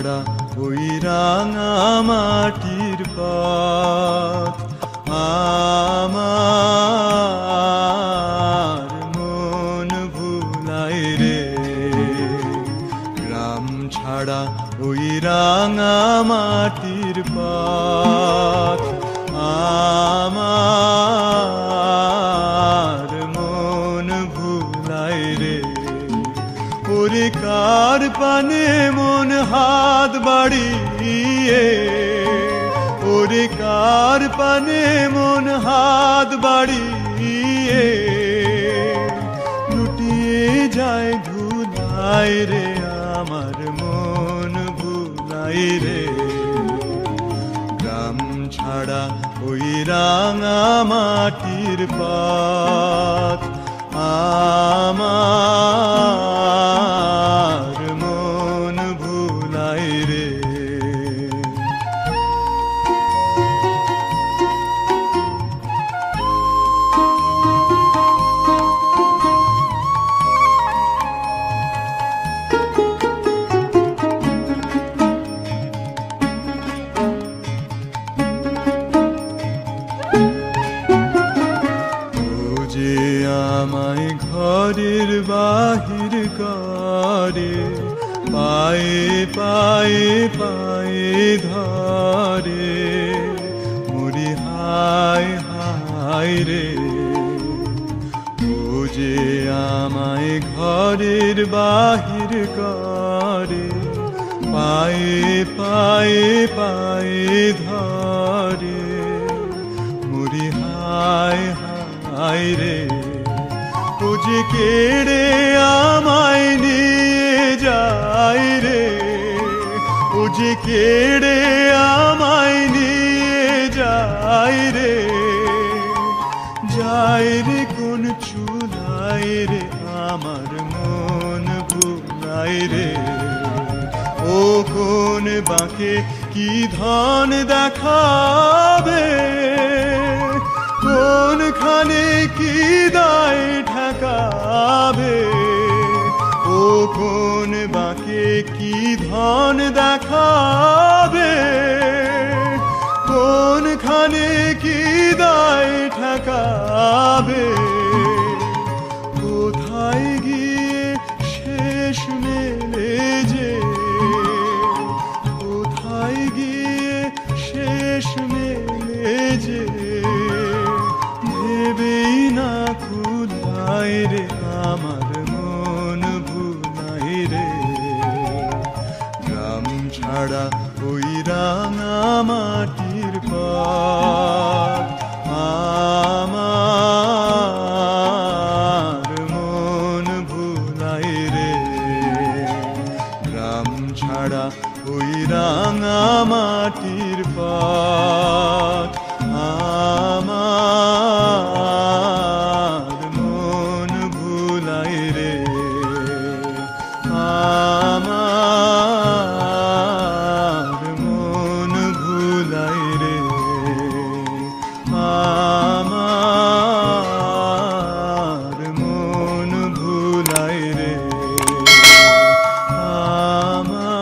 ছাড়া ওই রাঙা মাটির পথ আমার মন ভুলায় রে। গ্রাম ছাড়া ওই রাঙা মাটির পথ আমার মন ভুলায় রে। ওরে কার পানে মন হাত বাড়িয়ে, ওরে কার পানে মন হাত বাড়িয়ে লুটিয়ে যায় ধুলায় রে। আমার মন ভুলায় রে। গ্রাম ছাড়া ওই রাঙা মাটির পথ আমার মন ভুলায় রে। আমায় ঘরের বাহির করে, পায়ে পায়ে পায়ে ধরে, মরি হায় হায় রে। ও যে আমায় ঘরের বাহির করে, পায়ে পায়ে পায়ে ধরে, মরি হায় হায় রে। ও যে কেড়ে আমায় নিয়ে যায় রে, ও যে কেড়ে আমায় নিয়ে যায় রে। যায় রে কোন চুলায় রে, আমার মন ভুলায় রে। ও কোন বাঁকে কি ধন দেখাবে, কোনখানে কি দায় ঠেকাবে। ও কোন বাঁকে কি ধন দেখাবে, কোনখানে কি দায় ঠেকাবে।